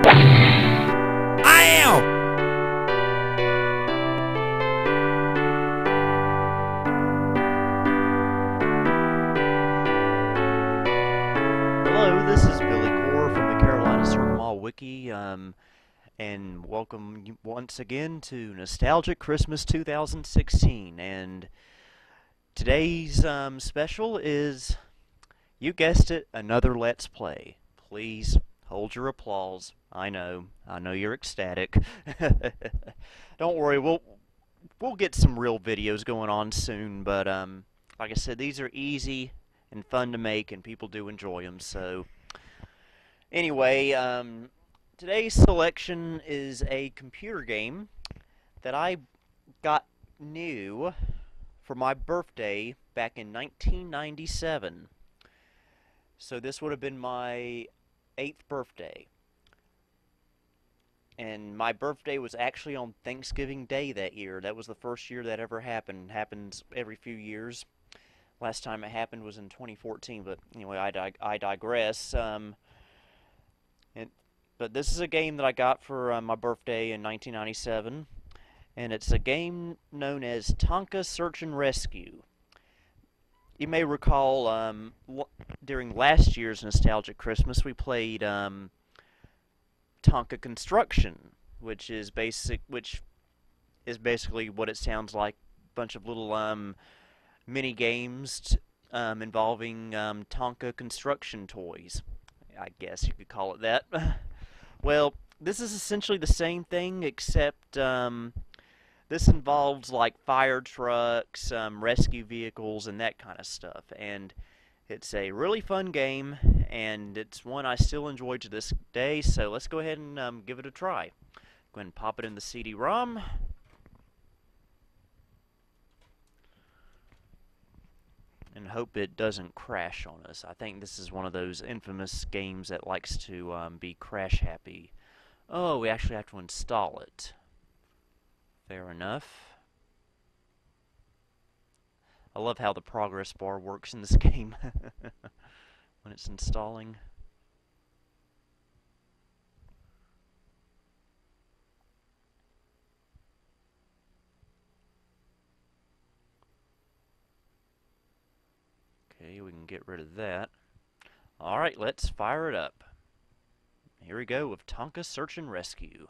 I am! Hello, this is Billy Core from the Carolina Circle Mall Wiki, and welcome once again to Nostalgic Christmas 2016. And today's special is, you guessed it, another Let's Play. Please hold your applause. I know you're ecstatic. Don't worry, we'll get some real videos going on soon. But like I said, these are easy and fun to make, and people do enjoy them. So anyway, today's selection is a computer game that I got new for my birthday back in 1997. So this would have been my 8th birthday. And my birthday was actually on Thanksgiving Day that year. That was the first year that ever happened. It happens every few years. Last time it happened was in 2014, but anyway, I digress. But this is a game that I got for my birthday in 1997, and it's a game known as Tonka Search-and-Rescue. You may recall during last year's Nostalgic Christmas we played Tonka Construction, which is basically what it sounds like, a bunch of little mini games involving Tonka construction toys. I guess you could call it that. Well, this is essentially the same thing, except this involves like fire trucks, rescue vehicles, and that kind of stuff. And it's a really fun game, and it's one I still enjoy to this day. So let's go ahead and give it a try. Go ahead and pop it in the CD-ROM. And hope it doesn't crash on us. I think this is one of those infamous games that likes to be crash happy. Oh, we actually have to install it. Fair enough. I love how the progress bar works in this game when it's installing. Okay, we can get rid of that. Alright, let's fire it up. Here we go with Tonka Search-and-Rescue.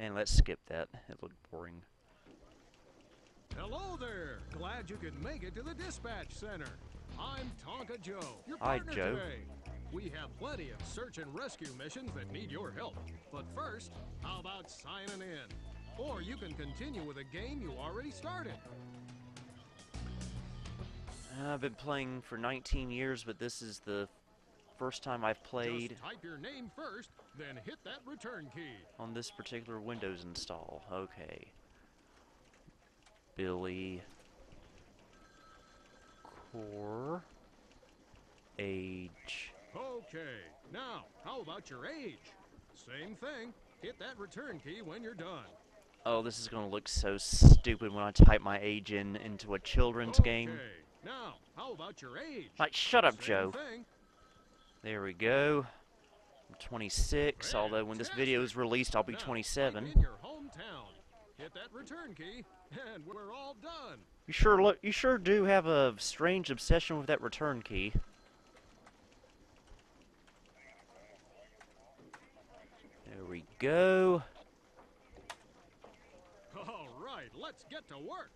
And let's skip that. It looked boring. Hello there! Glad you could make it to the dispatch center. I'm Tonka Joe, your Hi, partner Joe. today. We have plenty of search and rescue missions that need your help. But first, how about signing in? Or you can continue with a game you already started. I've been playing for 19 years, but this is the first time I've played. Just type your name first, then hit that return key. On this particular Windows install. Okay. Billy Core. Age. Okay, now, how about your age? Same thing. Hit that return key when you're done. Oh, this is going to look so stupid when I type my age into a children's game. Okay, now, how about your age? Like, shut up, Same Joe. thing. There we go. I'm 26, although when this video is released, I'll be Now, 27. type in your hometown. Hit that return key, and we're all done. You sure do have a strange obsession with that return key. There we go. All right, let's get to work.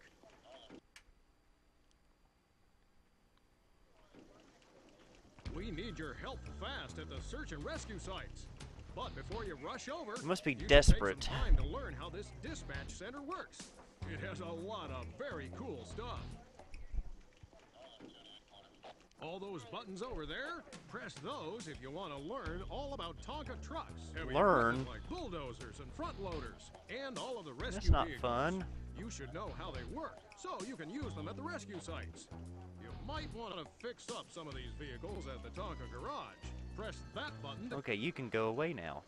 We need your help fast at the search and rescue sites. But before you rush over, You must be you should desperate. Take some time to learn how this dispatch center works. It has a lot of very cool stuff. All those buttons over there, press those if you want to learn all about Tonka trucks. Heavy Learn? equipment like bulldozers and front loaders, and all of the rescue That's not vehicles. fun. You should know how they work, so you can use them at the rescue sites. You might want to fix up some of these vehicles at the Tonka garage. Press that button to... Okay, you can go away now.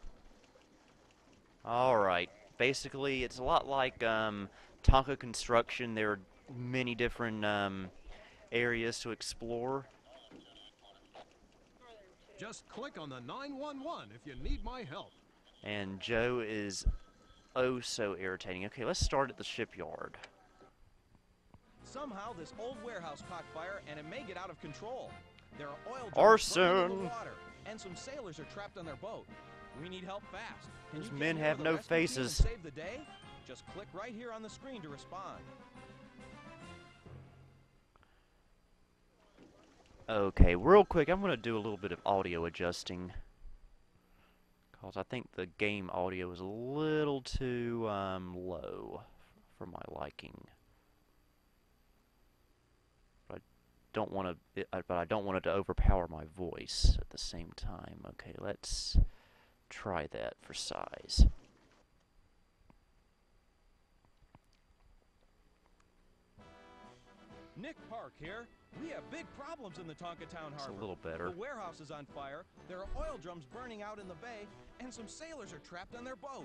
Alright, Basically, it's a lot like Tonka construction. There are many different areas to explore. Just click on the 911 if you need my help. And Joe is oh so irritating. Okay, let's start at the shipyard. Somehow this old warehouse caught fire and it may get out of control. There are oil drums burning in the Arson! water, and some sailors are trapped on their boat. We need help fast. Can Those you men get here have with a no rescue team faces. and save the day? Just click right here on the screen to respond. Okay, real quick, I'm going to do a little bit of audio adjusting. Because I think the game audio is a little too low for my liking. But I don't want it to overpower my voice at the same time. Okay, let's try that for size. Nick Park here. We have big problems in the Tonka Town It's Harbor. a little better. The warehouse is on fire, there are oil drums burning out in the bay, and some sailors are trapped on their boat.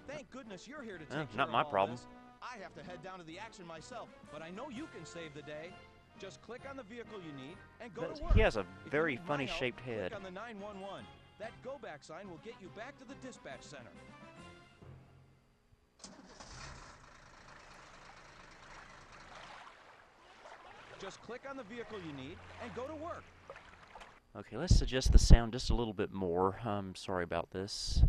Thank goodness you're here to take care Not of my all problem. this. I have to head down to the action myself, but I know you can save the day. Just click on the vehicle you need and go to work. He has a If you very need my funny help, shaped head. Click on the 911. That go back sign will get you back to the dispatch center. Just click on the vehicle you need and go to work. Okay, let's adjust the sound just a little bit more. I'm sorry about this.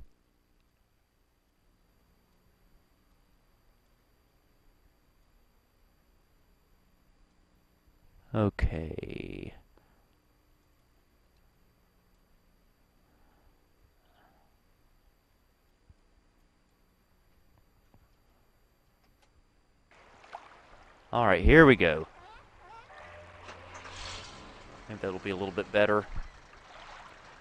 Okay. Alright, here we go. Maybe that'll be a little bit better.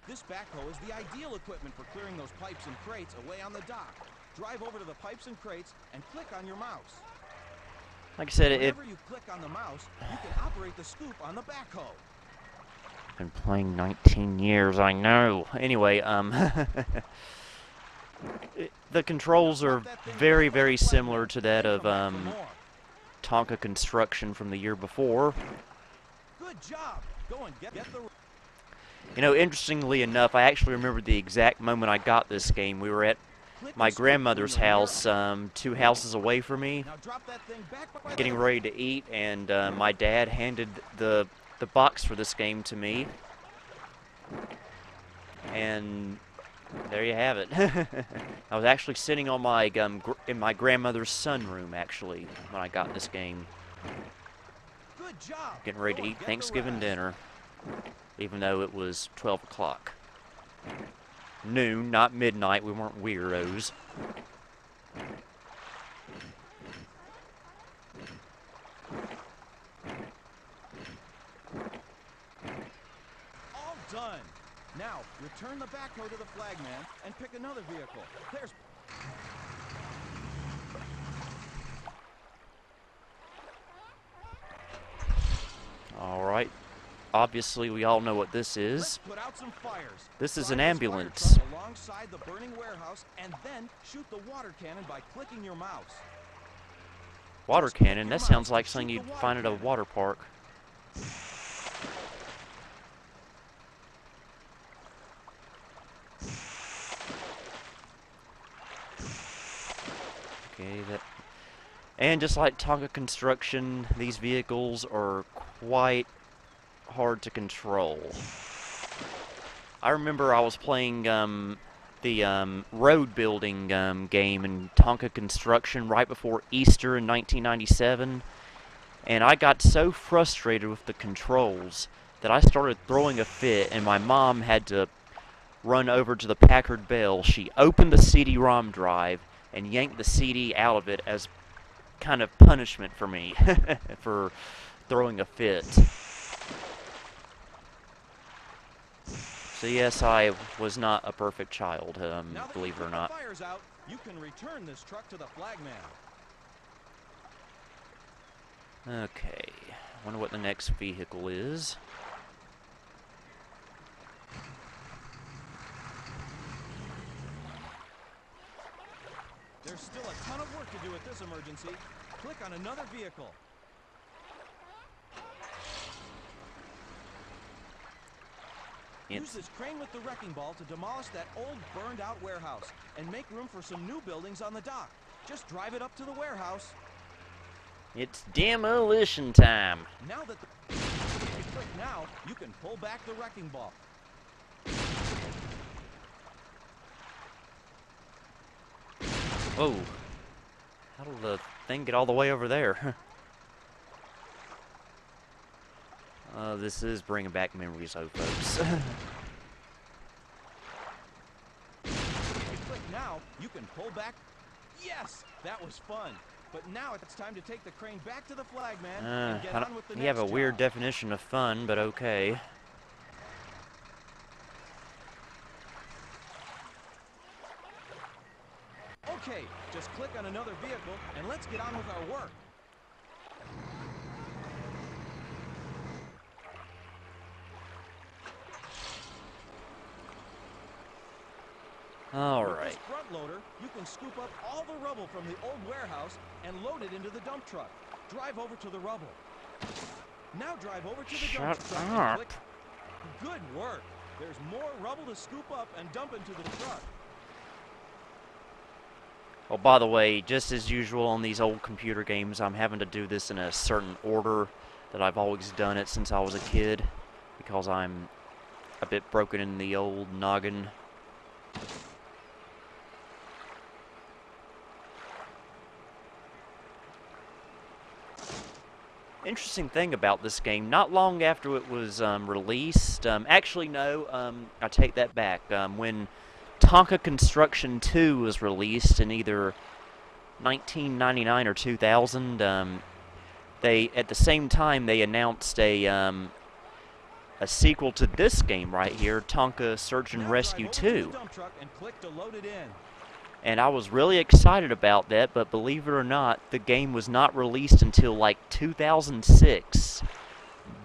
This backhoe is the ideal equipment for clearing those pipes and crates away on the dock. Drive over to the pipes and crates and click on your mouse. Like I said, Whenever you click on the mouse, you can operate the scoop on the backhoe. been playing 19 years, I know. Anyway, the controls are very, very similar to that of Tonka Construction from the year before. Good job. Go and get the... You know, interestingly enough, I actually remember the exact moment I got this game. We were at my grandmother's house, 2 houses away from me, Now drop that thing back by getting ready to eat, and my dad handed the box for this game to me. And there you have it. I was actually sitting on my in my grandmother's sunroom, actually, when I got this game. Good job. Getting ready to eat Thanksgiving dinner, even though it was 12 o'clock. Noon, not midnight. We weren't weirdos. All done. Now, return the backhoe to the flagman and pick another vehicle. There's... Alright. Obviously, we all know what this is. Let's put out some fires. This is Drive an this ambulance. fire truck alongside the burning warehouse and then shoot the water cannon by clicking your mouse. Water Just click cannon? your That sounds mouse like to something shoot you'd the water find at a cannon. water park. Okay, that... And just like Tonka Construction, these vehicles are quite hard to control. I remember I was playing the road building game in Tonka Construction right before Easter in 1997, and I got so frustrated with the controls that I started throwing a fit, and my mom had to run over to the Packard Bell. She opened the CD-ROM drive and yanked the CD out of it as kind of punishment for me for throwing a fit. So yes, I was not a perfect child, Now that believe it you or put not. the fires out, you can return this truck to the flagman. Okay, wonder what the next vehicle is. There's still a ton of work to do at this emergency. Click on another vehicle. Use this crane with the wrecking ball to demolish that old burned-out warehouse and make room for some new buildings on the dock. Just drive it up to the warehouse. It's demolition time. Now that if you click now, you can pull back the wrecking ball. Whoa. How did the thing get all the way over there? This is bringing back memories, oh folks. If you click now, you can pull back. Yes, that was fun. But now it's time to take the crane back to the flagman and get on with the next You have a weird job. definition of fun, but okay. Okay, just click on another vehicle and let's get on with our work. All With right. this front loader, you can scoop up all the rubble from the old warehouse and load it into the dump truck. Drive over to the rubble. Now drive over to the dump Shut truck up. and click. Good work. There's more rubble to scoop up and dump into the truck. Oh, by the way, just as usual on these old computer games, I'm having to do this in a certain order that I've always done it since I was a kid, because I'm a bit broken in the old noggin. Interesting thing about this game, not long after it was released, actually no, I take that back. When Tonka Construction 2 was released in either 1999 or 2000, they at the same time they announced a sequel to this game right here, Tonka Search-and-Rescue 2. Dump truck and click to load it in. And I was really excited about that, but believe it or not, the game was not released until like 2006.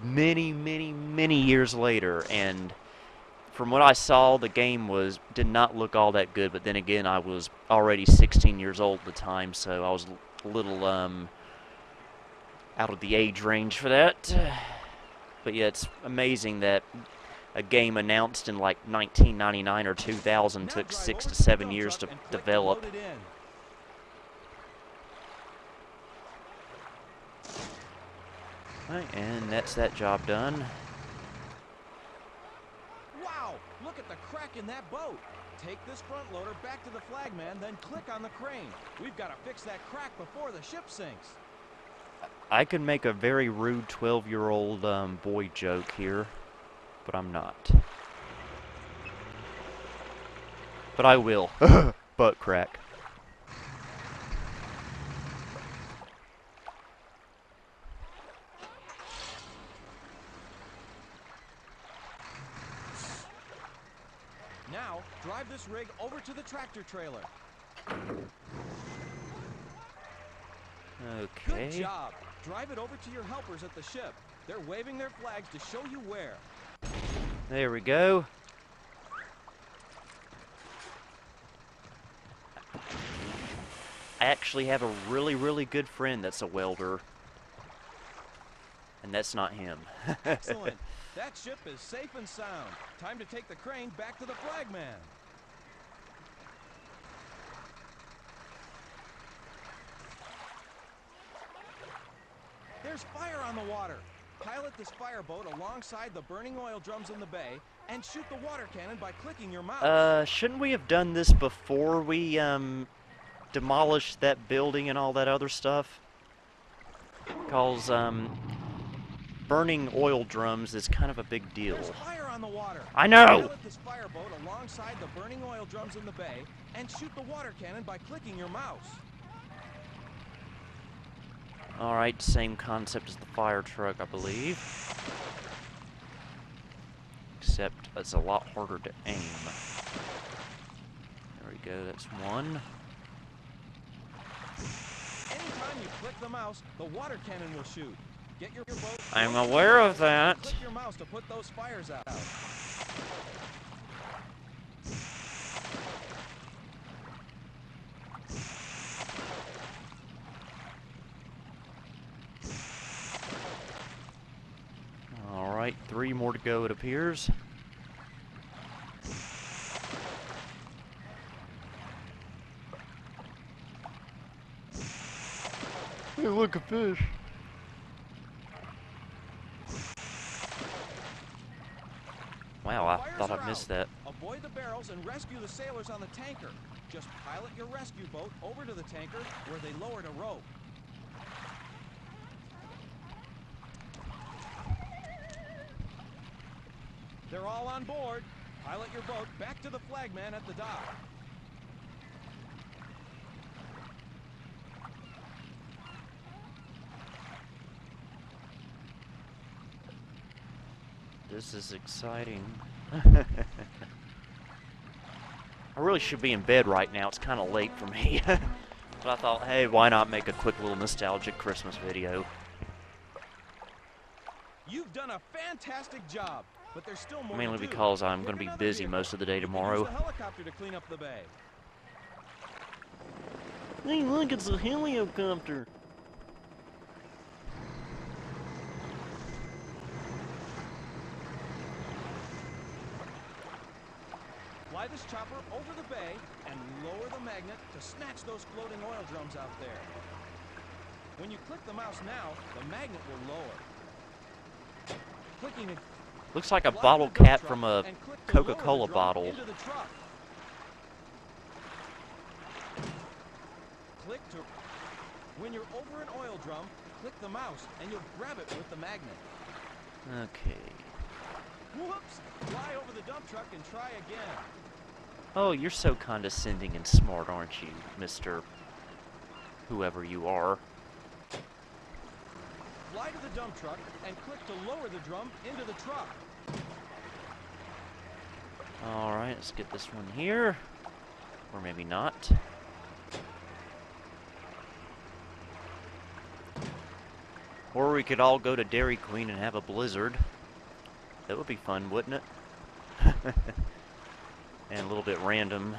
Many years later, and from what I saw, the game did not look all that good, but then again, I was already 16 years old at the time, so I was a little out of the age range for that. But yeah, it's amazing that a game announced in like 1999 or 2000 Now took drive 6 over to the 7 dump years to truck and click develop. load it in. Right, and that's that job done. Wow, look at the crack in that boat. Take this front loader back to the flagman, then click on the crane. We've got to fix that crack before the ship sinks. I could make a very rude 12-year-old boy joke here, but I'm not. But I will. Butt crack. Now, drive this rig over to the tractor trailer. Okay. Good job. Drive it over to your helpers at the ship. They're waving their flags to show you where. There we go. I actually have a really good friend that's a welder. And that's not him. Excellent. That ship is safe and sound. Time to take the crane back to the flagman. There's fire on the water. Pilot this fireboat alongside the burning oil drums in the bay and shoot the water cannon by clicking your mouse. Shouldn't we have done this before we, demolished that building and all that other stuff? Because, burning oil drums is kind of a big deal. There's fire on the water. I know! Pilot this fireboat alongside the burning oil drums in the bay and shoot the water cannon by clicking your mouse. Alright, same concept as the fire truck, I believe. Except it's a lot harder to aim. There we go, that's one. Anytime you click the mouse, the water cannon will shoot. Get your boat. I'm aware of that. Click your mouse to put those fires out. 3 more to go, it appears. Hey, look, a fish. Wow, I thought I missed that. Avoid the barrels and rescue the sailors on the tanker. Just pilot your rescue boat over to the tanker where they lowered a rope. They're all on board. Pilot your boat back to the flagman at the dock. This is exciting. I really should be in bed right now. It's kind of late for me. But I thought, hey, why not make a quick little nostalgic Christmas video? You've done a fantastic job, but there's still more Mainly to do. because I'm going to Pick be another busy vehicle. most of the day You can tomorrow. use a helicopter to clean up the bay. Hey, look, it's a helicopter. Fly this chopper over the bay and lower the magnet to snatch those floating oil drums out there. When you click the mouse now, the magnet will lower. Clicking it. Looks like a Fly bottle the dump cap truck from a and click to lower the Coca-Cola drum bottle. into the truck. Click to. When you're over an oil drum, click the mouse and you'll grab it with the magnet. Okay. Whoops! Fly over the dump truck and try again. Oh, you're so condescending and smart, aren't you, Mr. whoever you are? Fly to the dump truck and click to lower the drum into the truck. Alright, let's get this one here. Or maybe not. Or we could all go to Dairy Queen and have a blizzard. That would be fun, wouldn't it? And a little bit random.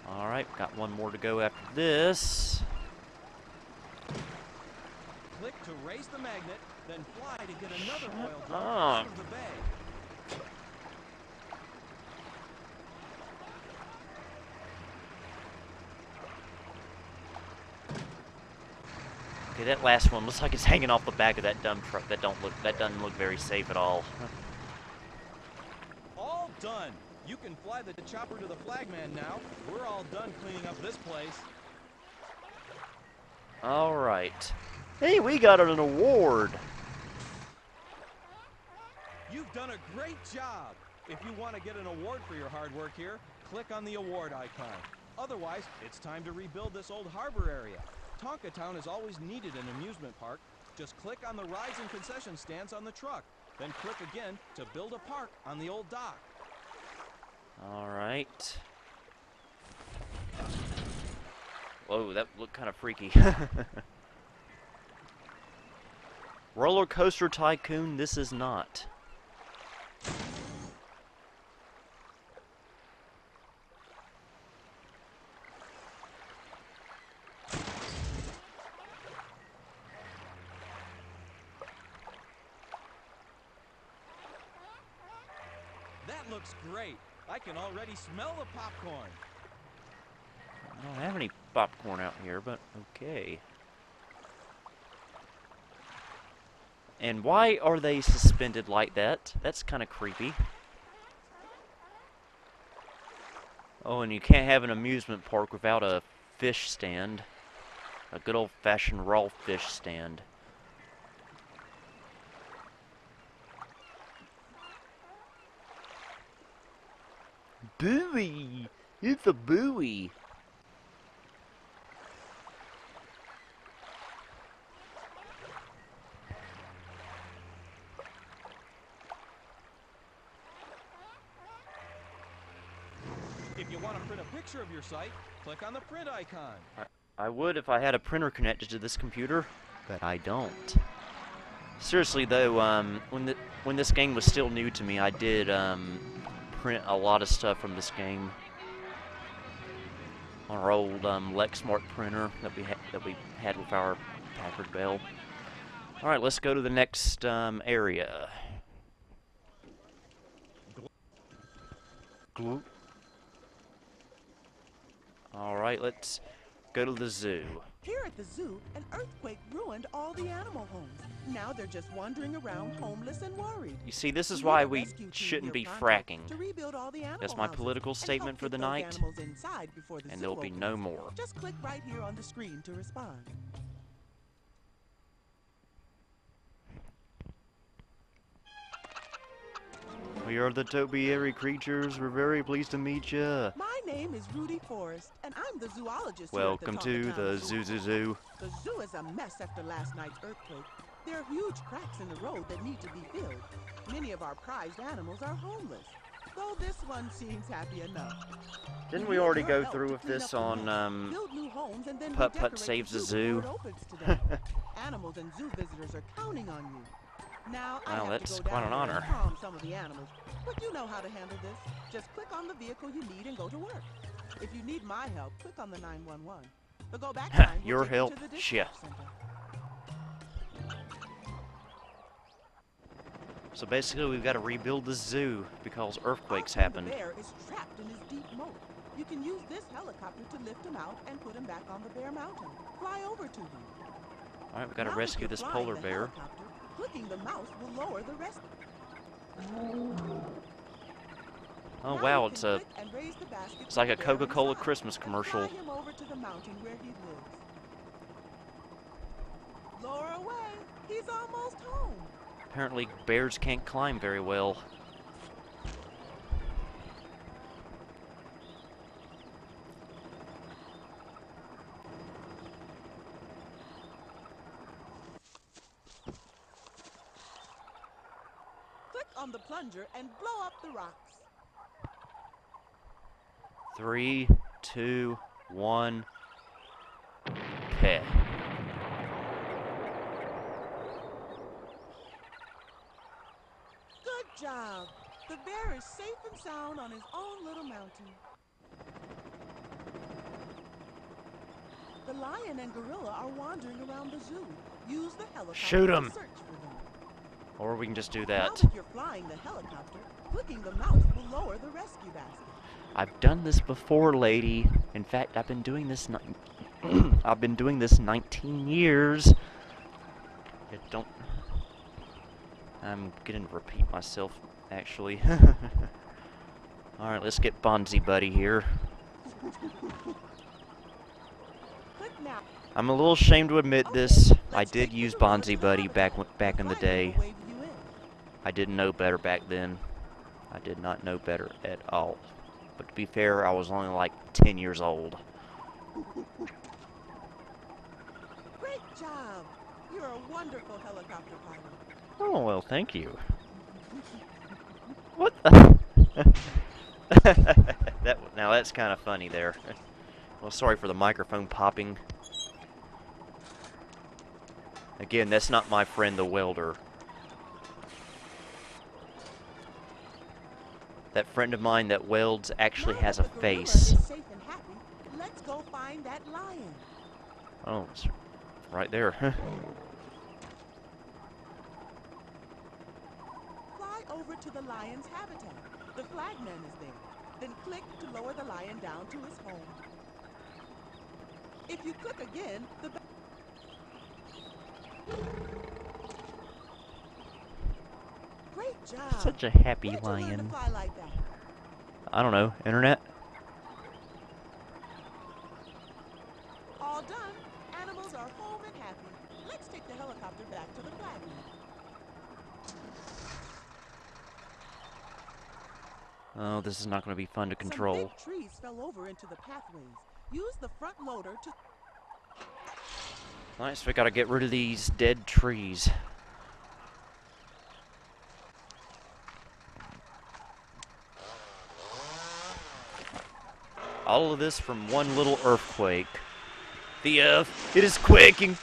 Alright, got one more to go after this. Click to raise the magnet, then fly to get another oil drum up. out of the bay. Okay, that last one looks like it's hanging off the back of that dump truck. That doesn't look very safe at all. All done. You can fly the chopper to the flagman now. We're all done cleaning up this place. Alright. Hey, we got an award! You've done a great job. If you want to get an award for your hard work here, click on the award icon. Otherwise, it's time to rebuild this old harbor area. Tonka Town has always needed an amusement park. Just click on the rides and concession stands on the truck. Then click again to build a park on the old dock. Alright. Whoa, that looked kind of freaky. Roller Coaster Tycoon, this is not. That looks great. I can already smell the popcorn. I don't have any popcorn out here, but okay. And why are they suspended like that? That's kind of creepy. Oh, and you can't have an amusement park without a fish stand. A good old-fashioned raw fish stand. Buoy! It's a buoy! If you want to print a picture of your site, click on the print icon. I would if I had a printer connected to this computer, but I don't. Seriously though, when this game was still new to me, I did print a lot of stuff from this game on our old Lexmark printer that we had with our Packard Bell. All right, let's go to the next area. Glue. All right, let's go to the zoo. Here at the zoo, an earthquake ruined all the animal homes. Now they're just wandering around homeless and worried. You see, this is We why need a we rescue team shouldn't be here pronto fracking. to rebuild all the animal That's my houses political and statement help for the get those night, animals inside before the and zoo there'll be opens. no more. Just click right here on the screen to respond. We are the topiary creatures. We're very pleased to meet you. My name is Rudy Forrest, and I'm the zoologist Welcome here to at the the Tonka Town zoo. The zoo is a mess after last night's earthquake. There are huge cracks in the road that need to be filled. Many of our prized animals are homeless, though this one seems happy enough. Didn't We we need already your go help through to with clean this up the on mess, build new homes, and then Putt Putt redecorate Saves the the Zoo? before it opens today. Animals and zoo visitors are counting on you. Now I Wow, have that's to go quite down an there and honor. calm some of the animals, but you know how to handle this. Just click on the vehicle you need and go to work. If you need my help, click on the 911. The go back line will Your take you help? to the Shit. dispatch center. So basically, we've got to rebuild the zoo because earthquakes Our happened. panda bear is trapped in his deep moat. You can use this helicopter to lift him out and put him back on the bear mountain. Fly over to him. All right, we've got to Now, if rescue you're this flying polar the bear. helicopter, clicking the mouse will lower the rescue. Oh Now wow, you it's can a click and raise the basket it's for like the a bear Coca-Cola inside Christmas and commercial. Fly him over to the mountain where he lives. Lower away. He's almost home. Apparently, bears can't climb very well. Click on the plunger and blow up the rocks. 3, 2, 1. Okay. Good job. The bear is safe and sound on his own little mountain. The lion and gorilla are wandering around the zoo. Use the helicopter Shoot 'em. to search for them. Or we can just do Now that. that you're flying the helicopter, clicking the mouse will lower the rescue basket. I've done this before, lady. In fact, I've been doing this I've been doing this 19 years. It don't I'm getting to repeat myself, actually. Alright, let's get Bonzi Buddy here. Click now. I'm a little ashamed to admit Okay, this. I let's did take the use gorilla to Bonzi the Buddy habitat. back in the flagman day. will wave you in. I didn't know better back then. I did not know better at all. But to be fair, I was only like 10 years old. Great job. You're a wonderful helicopter pilot. Oh, well, thank you. What the? Now that's kind of funny there. Well, sorry for the microphone popping. Again, that's not my friend the welder. That friend of mine that welds actually Now has a that the gorilla face. is safe and happy, let's go find that lion. Oh, it's right there. Fly over to the lion's habitat. The flagman is there. Then click to lower the lion down to his home. If you click again, the Great job. Such a happy Where'd you learn to lion. fly like that? I don't know, internet? All done. Animals are home and happy. Let's take the helicopter back to the flagman. Oh, this is not going to be fun to Some control. big trees fell over into the pathways. Use the front loader to... Alright, so we gotta get rid of these dead trees. All of this from one little earthquake. The earth, it is quaking.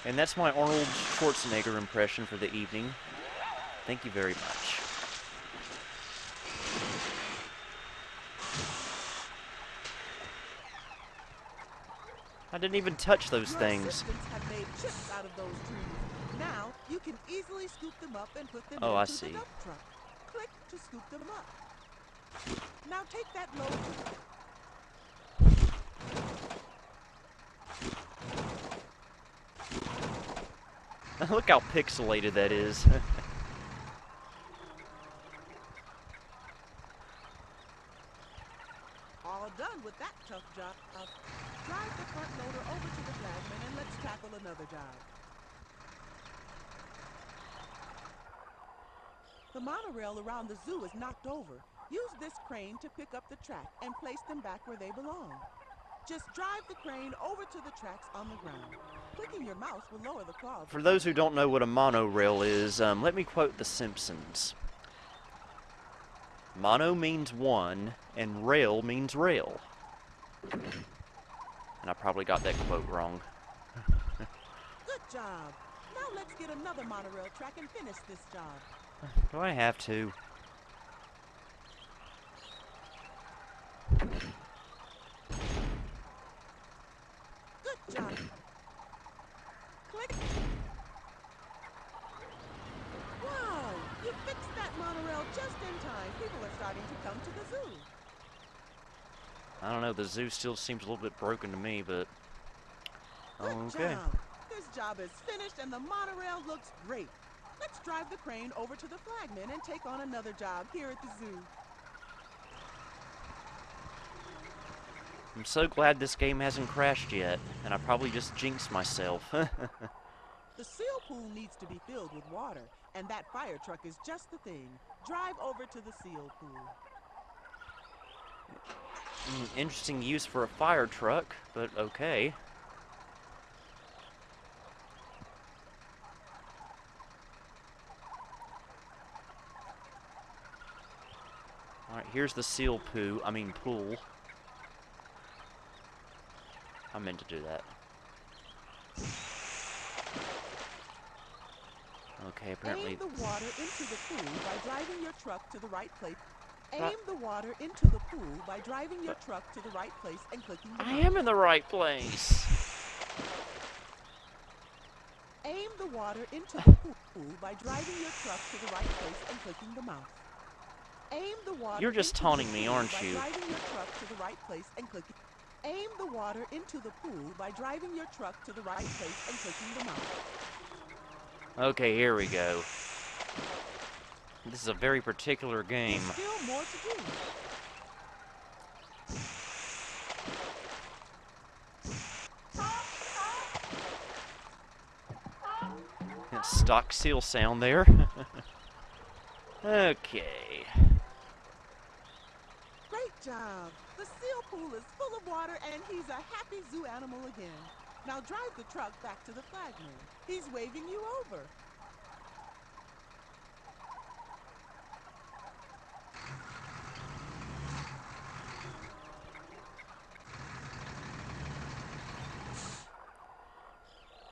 And that's my Arnold Schwarzenegger impression for the evening. Thank you very much. I didn't even touch those Your things. assistants have made chips out of those trees. Now you can easily scoop them up and put them Oh, I into see. the dump truck. Click to scoop them up. Now take that load to Look how pixelated that is. All done with that tough job. Drive the front loader over to the flagman and let's tackle another job. The monorail around the zoo is knocked over. Use this crane to pick up the track and place them back where they belong. Just drive the crane over to the tracks on the ground. Clicking your mouse will lower the claw. For those who don't know what a monorail is, let me quote The Simpsons. Mono means one, and rail means rail. And I probably got that quote wrong. Good job. Now let's get another monorail track and finish this job. Do I have to? Good job. Click. Wow, you fixed that monorail just in time. People are starting to come to the zoo. I don't know, the zoo still seems a little bit broken to me, but... Good okay. job. This job is finished and the monorail looks great. Let's drive the crane over to the flagman and take on another job here at the zoo. I'm so glad this game hasn't crashed yet, and I probably just jinxed myself. The seal pool needs to be filled with water, and that fire truck is just the thing. Drive over to the seal pool. Interesting use for a fire truck, but okay. Alright, here's the seal pool. I meant to do that. Okay, apparently... Aim the water into the pool by driving your truck to the right place. Aim the water into the pool by driving your truck to the right place and clicking the I mouse. am in the right place! Aim the water into the pool by driving your truck to the right place and clicking the mouse. Aim the water You're just into taunting the me, pool aren't by you? driving your truck to the right place and clicking. Aim the water into the pool by driving your truck to the right place and clicking the mouse. Okay, here we go. This is a very particular game. There's still more to do. Stock seal sound there. Okay. Great job. The seal pool is full of water and he's a happy zoo animal again. Now drive the truck back to the flagman. He's waving you over.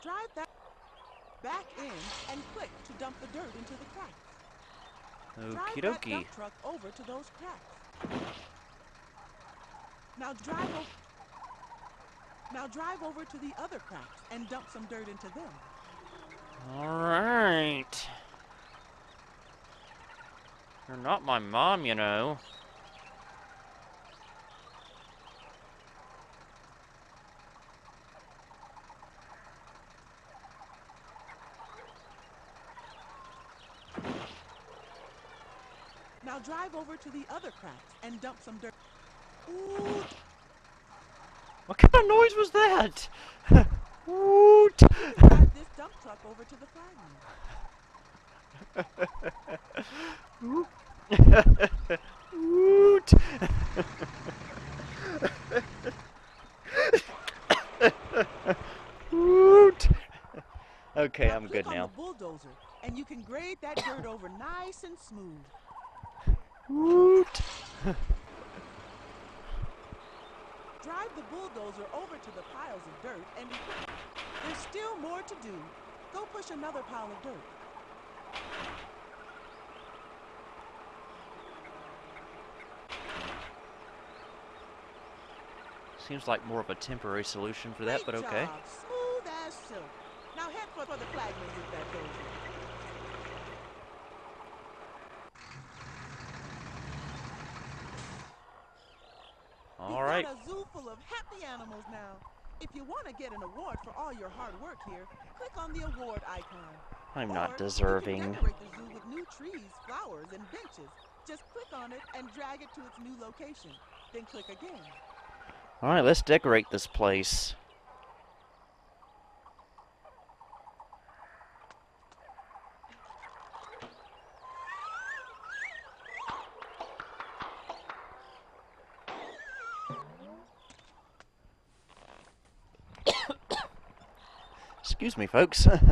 Drive that back in and click to dump the dirt into the cracks. Drive Okie that dokie. dump truck over to those cracks. Now drive over to the other cracks and dump some dirt into them. Alright. You're not my mom, you know. Now drive over to the other cracks and dump some dirt. Ooh. What kind of noise was that? Woot! Drive this dump truck over to the flagman. Woot! Woot! Okay, Now I'm click good on now. the bulldozer, and you can grade that dirt over nice and smooth. Woot! Drive the bulldozer over to the piles of dirt, and there's still more to do. Go push another pile of dirt. Seems like more of a temporary solution for that, but Great okay. job. Smooth as silk. Now head for the flagman with that dozer. All You've right. got a zoo full of happy animals now. If you want to get an award for all your hard work here, click on the award icon. I'm Or not you deserving. can decorate the zoo with new trees, flowers, and benches. Just click on it and drag it to its new location. Then click again. All right, let's decorate this place. Excuse me, folks. That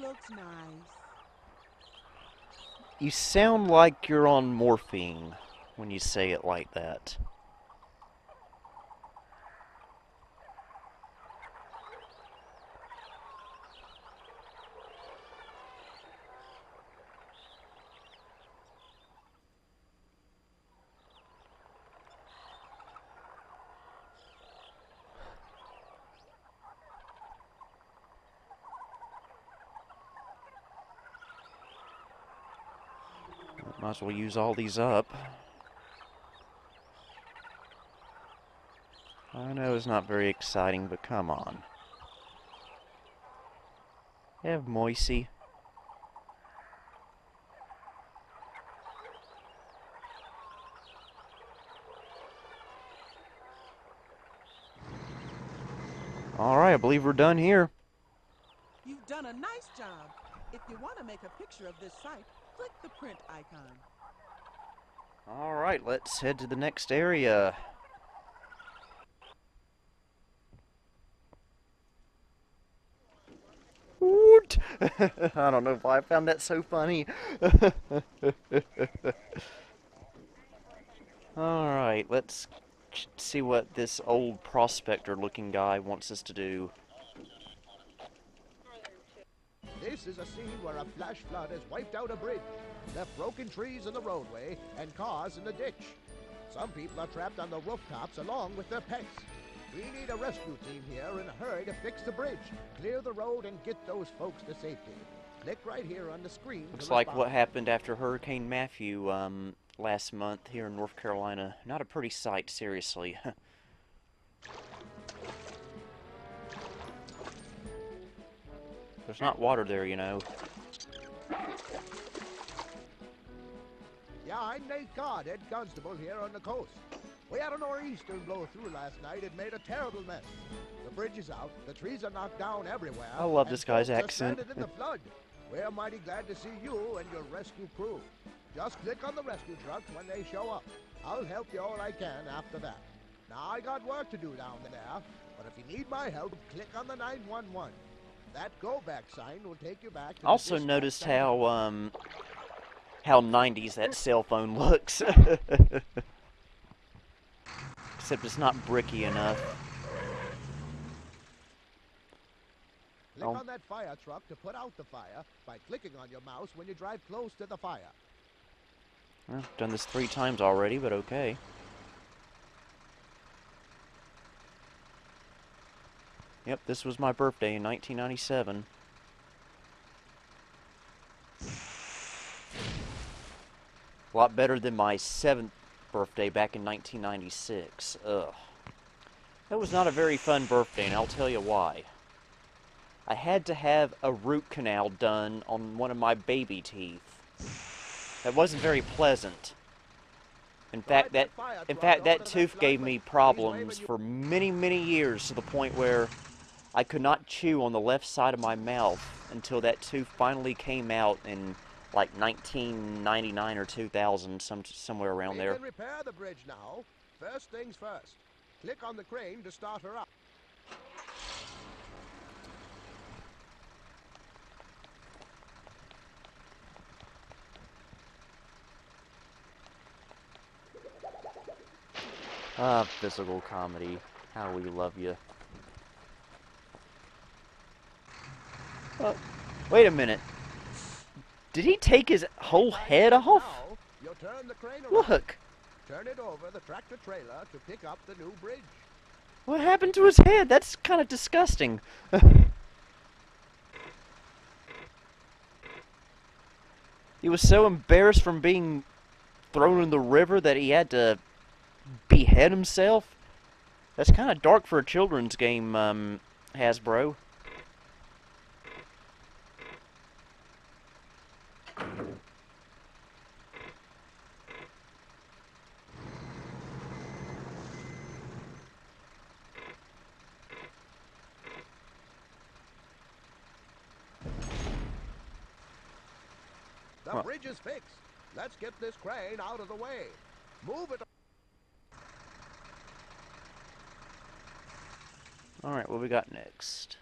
looks nice. You sound like you're on morphine when you say it like that. Might as well use all these up. I know it's not very exciting, but come on. Have Moisey. Alright, I believe we're done here. You've done a nice job. If you want to make a picture of this site, click the print icon. Alright, let's head to the next area. Woot! I don't know why I found that so funny. Alright, let's see what this old prospector looking guy wants us to do. This is a scene where a flash flood has wiped out a bridge, left broken trees in the roadway and cars in the ditch. Some people are trapped on the rooftops along with their pets. We need a rescue team here in a hurry to fix the bridge, clear the road, and get those folks to safety. Click right here on the screen. Looks to like respond. what happened after Hurricane Matthew last month here in North Carolina. Not a pretty sight, seriously. There's not water there, you know. Yeah, I'm Nate Codd, head constable here on the coast. We had a nor'easter blow through last night. It made a terrible mess. The bridge is out, the trees are knocked down everywhere. I love and this guy's folks are accent. stranded in the flood. We're mighty glad to see you and your rescue crew. Just click on the rescue trucks when they show up. I'll help you all I can after that. Now, I got work to do down there, but if you need my help, click on the 911. That go back sign will take you back to the Also dispatch noticed center. how 90s that cell phone looks. Except it's not bricky enough. Click Oh. on that fire truck to put out the fire by clicking on your mouse when you drive close to the fire. Well, I've done this 3 times already, but okay. Yep, this was my birthday in 1997. A lot better than my 7th birthday back in 1996. Ugh. That was not a very fun birthday, and I'll tell you why. I had to have a root canal done on one of my baby teeth. That wasn't very pleasant. In fact, that tooth gave me problems for many, many years, to the point where I could not chew on the left side of my mouth until that tooth finally came out in like 1999 or 2000, somewhere around We there. can repair the bridge now. First things first. Click on the crane to start her up. Ah, physical comedy. How we love you. Oh, wait a minute. Did he take his whole head off? Now, you'll turn the crane around. Look! Turn it over the tractor-trailer to pick up the new bridge. What happened to his head? That's kind of disgusting. He was so embarrassed from being thrown in the river that he had to behead himself. That's kind of dark for a children's game, Hasbro. The bridge is fixed. Let's get this crane out of the way. Move it. Alright, what we got next?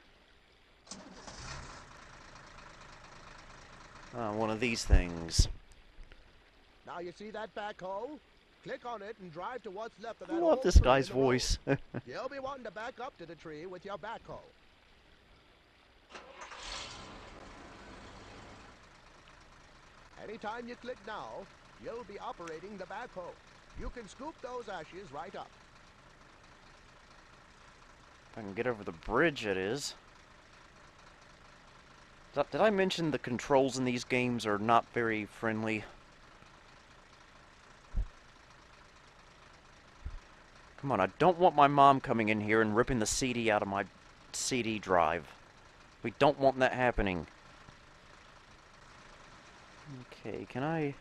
One of these things. Now you see that backhoe? Click on it and drive to what's left of that I love old this tree guy's in the road. voice. You'll be wanting to back up to the tree with your backhoe. Anytime you click now, you'll be operating the backhoe. You can scoop those ashes right up. If I can get over the bridge, it is. Did I mention the controls in these games are not very friendly? Come on, I don't want my mom coming in here and ripping the CD out of my CD drive. We don't want that happening. Okay, can I...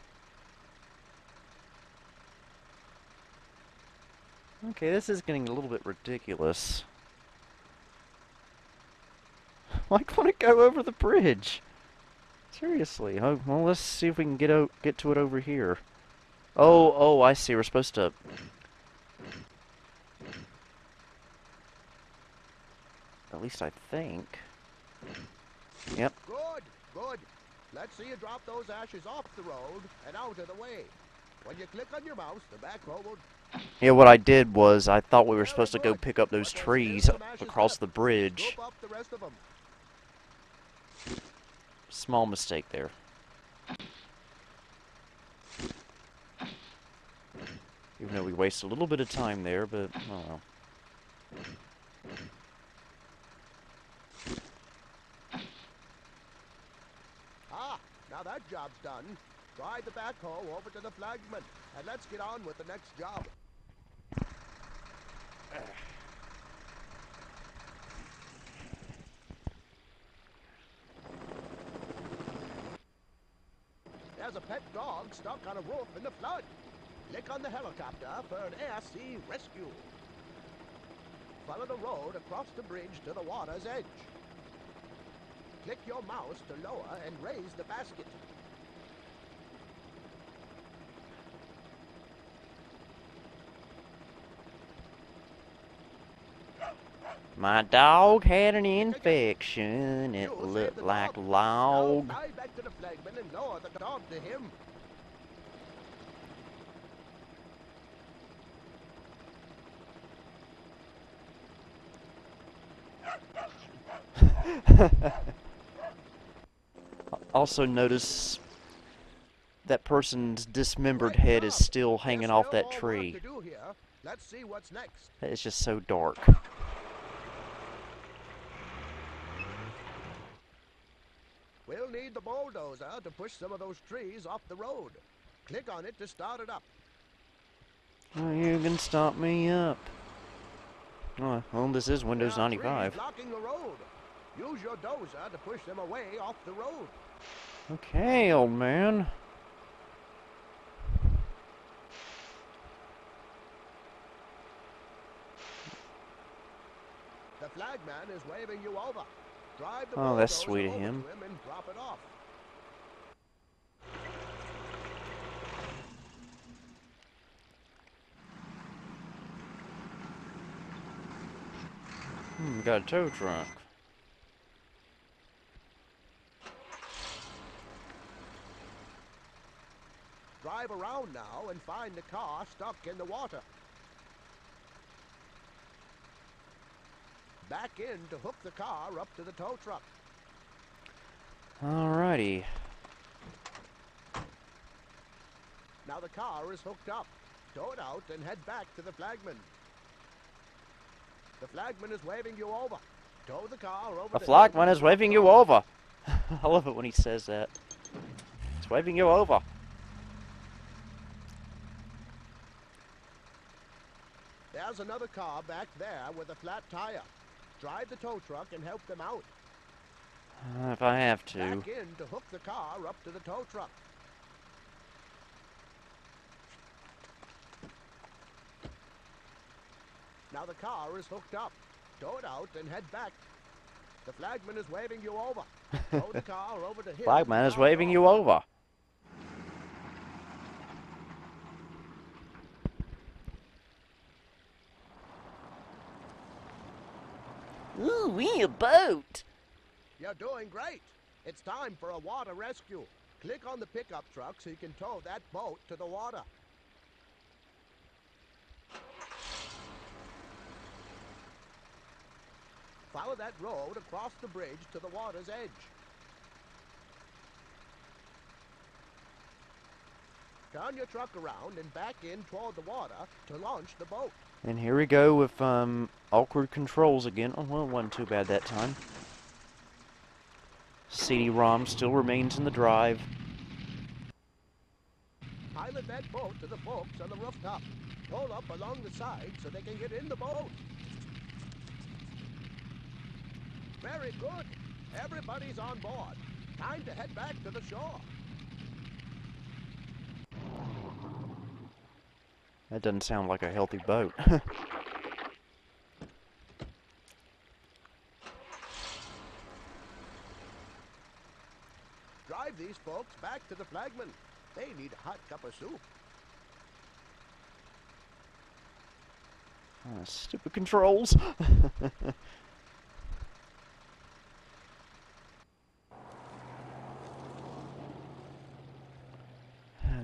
Okay, this is getting a little bit ridiculous. Why can't it go over the bridge? Seriously. Oh, well, let's see if we can get to it over here. Oh, I see. We're supposed to... At least I think. Yep. Good. Let's see you drop those ashes off the road and out of the way. When you click on your mouse, the backhoe will... Yeah, what I did was I thought we were Very supposed to go good. pick up those But there's trees still some ashes across left. the bridge. Scoop up the rest of them. Small mistake there. Even though we wasted a little bit of time there, but, oh well. Now that job's done. Drive the backhoe over to the flagman, and let's get on with the next job. There's a pet dog stuck on a roof in the flood. Click on the helicopter for an air-sea rescue. Follow the road across the bridge to the water's edge. Click your mouse to lower and raise the basket. My dog had an infection. It You looked saved the like dog. log. Now fly back to the flagman and lower the dog to him. Also notice that person's dismembered Great head is job. still hanging There's off still that more work tree. to do here. Let's see what's next. It's just so dark. We'll need the bulldozer to push some of those trees off the road. Click on it to start it up. Oh, you can stop me up. Oh, well, this is Windows There are trees 95. blocking the road. Use your dozer to push them away off the road. Okay, old man. The flagman is waving you over. Drive the Oh, that's bulldozer sweet of over him. to him and drop it off. Got a tow truck. Drive around now and find the car stuck in the water. Back in to hook the car up to the tow truck. Alrighty. Now the car is hooked up. Tow it out and head back to the flagman. The flagman is waving you over. Tow the car over The the flagman hill is waving you over. I love it when he says that. It's waving you over. There's another car back there with a flat tire. Drive the tow truck and help them out. If I have to. Back in to hook the car up to the tow truck. Now the car is hooked up. Tow it out and head back. The flagman is waving you over. Tow the car over the hill. Flagman is waving you over. Ooh, we a boat. You're doing great. It's time for a water rescue. Click on the pickup truck so you can tow that boat to the water. Follow that road across the bridge to the water's edge. Turn your truck around and back in toward the water to launch the boat. And here we go with awkward controls again. Oh, well, it wasn't too bad that time. CD-ROM still remains in the drive. Pilot that boat to the folks on the rooftop. Pull up along the side so they can get in the boat. Very good. Everybody's on board. Time to head back to the shore. That doesn't sound like a healthy boat. Drive these folks back to the flagman. They need a hot cup of soup. Stupid controls.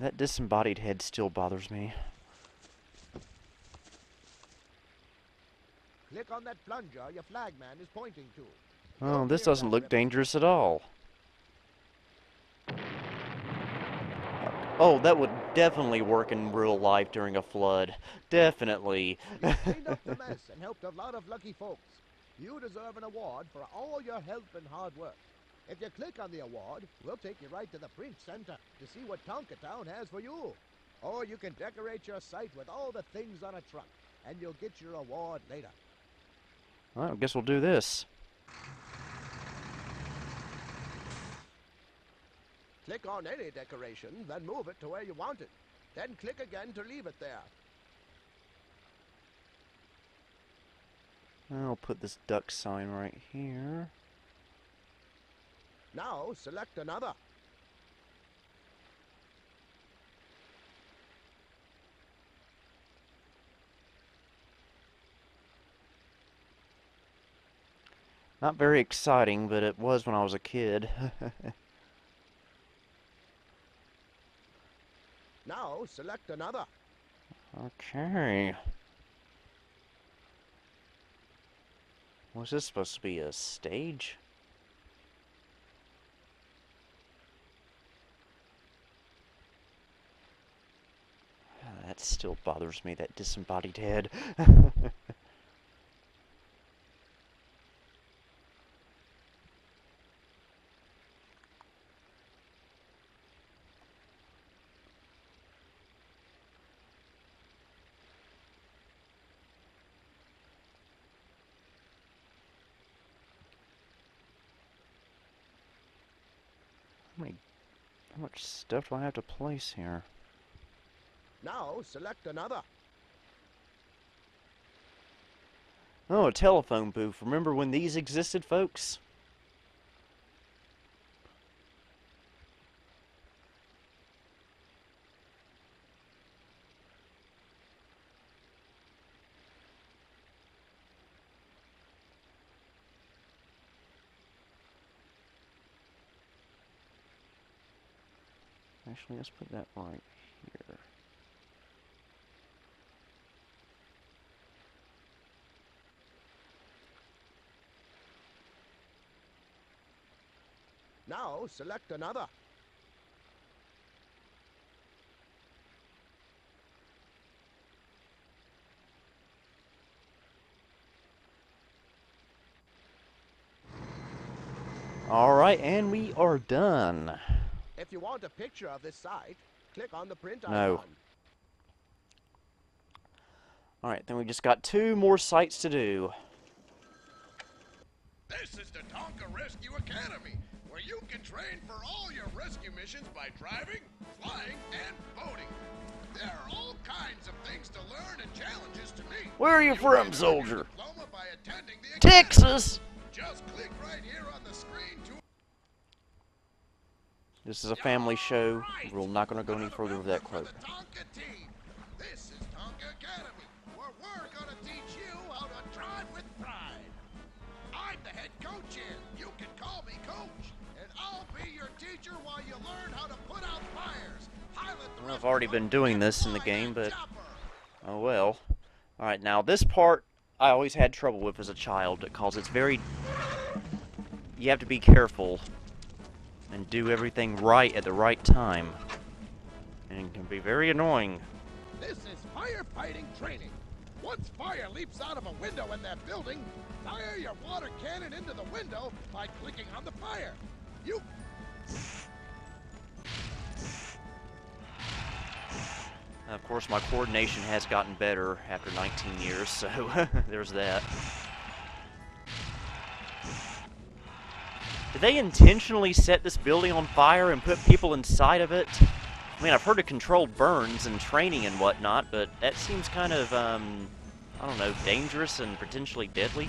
That disembodied head still bothers me. Click on that plunger your flagman is pointing to. Oh, this doesn't look dangerous at all. Oh, that would definitely work in real life during a flood. Definitely. You cleaned up the mess and helped a lot of lucky folks. You deserve an award for all your help and hard work. If you click on the award, we'll take you right to the print center to see what Tonka Town has for you. Or you can decorate your site with all the things on a truck, and you'll get your award later. Well, I guess we'll do this. Click on any decoration, then move it to where you want it. Then click again to leave it there. I'll put this duck sign right here. Now select another. Not very exciting, but it was when I was a kid. Now select another. Okay. Was this supposed to be a stage? That still bothers me, that disembodied head. How much stuff do I have to place here? Now select another. Oh, a telephone booth. Remember when these existed, folks? Actually, let's put that right here. Now select another. Alright, and we are done. If you want a picture of this site, click on the print No. icon. Alright, then we just got 2 more sites to do. This is the Tonka Rescue Academy, where you can train for all your rescue missions by driving, flying, and boating. There are all kinds of things to learn and challenges to meet. Where are you can from, earn your soldier? diploma by attending the academy. Texas! Just click right here on the screen to... This is a family show. Right. We're not going to go any Another further with that member quote. for the Tonka team. This is Tonka Academy, where we're going to teach you how to drive with pride. I'm the head coach here. You can call me coach. And I'll be your teacher while you learn how to put out fires. Well, I've already been doing this in the game, but oh well. Alright, now this part I always had trouble with as a child because it's very... You have to be careful and do everything right at the right time. And it can be very annoying. This is firefighting training. Once fire leaps out of a window in that building, fire your water cannon into the window by clicking on the fire. You... Of course, my coordination has gotten better after 19 years, so there's that. Did they intentionally set this building on fire and put people inside of it? I mean, I've heard of controlled burns and training and whatnot, but that seems kind of, I don't know, dangerous and potentially deadly.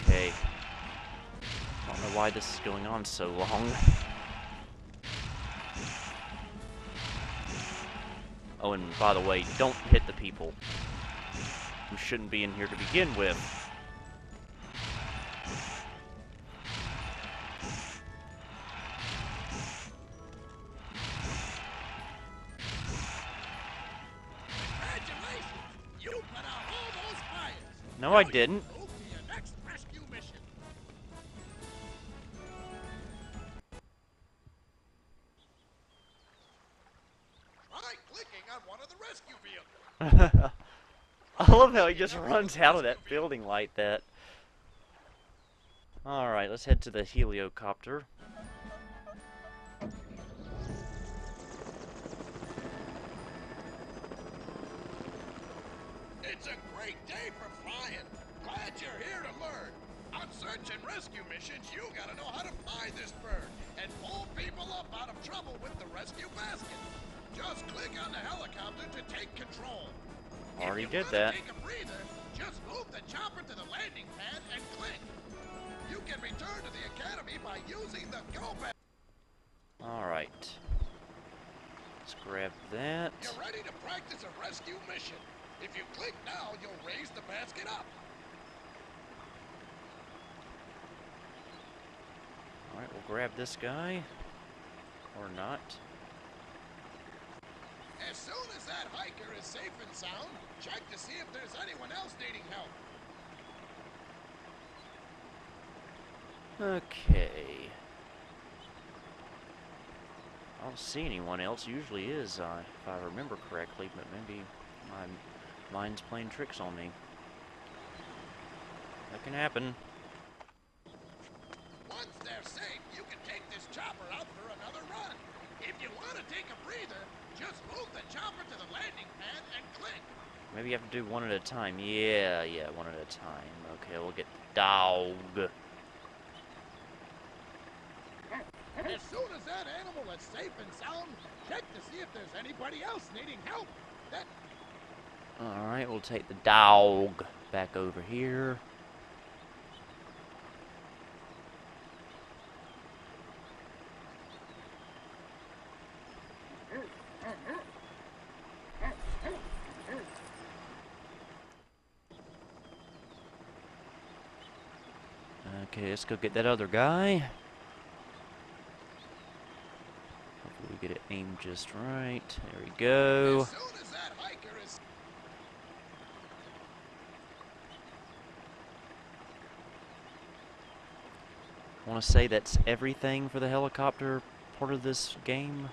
Okay. I don't know why this is going on so long. Oh, and by the way, don't hit the people who shouldn't be in here to begin with. Congratulations! You put out all those fires. No, I didn't. Move to your next rescue mission. Try clicking on one of the rescue vehicles. I love how he just runs out of that building like that. Alright, let's head to the heliocopter. It's a great day for flying. Glad you're here to learn. On search and rescue missions, you gotta know how to fly this bird and pull people up out of trouble with the rescue basket. Just click on the helicopter to take control. Already If you did wanna that. take a breather, just move the chopper to the landing pad and click. You can return to the academy by using the go button. Alright. Let's grab that. You're ready to practice a rescue mission. If you click now, you'll raise the basket up. Alright, we'll grab this guy. Or not. As soon as that hiker is safe and sound, check to see if there's anyone else needing help. Okay. I don't see anyone else. Usually is, if I remember correctly, but maybe my mind's playing tricks on me. That can happen. Once they're safe, you can take this chopper out for another run. If you want to take a breather, just move the chopper to the landing pad and click. Maybe you have to do one at a time. Yeah, one at a time. Okay, we'll get the dog. As soon as that animal is safe and sound, check to see if there's anybody else needing help. That Alright, we'll take the dog back over here. Okay, let's go get that other guy. Hopefully we get it aimed just right. There we go. As soon as that hiker is... I want to say that's everything for the helicopter part of this game.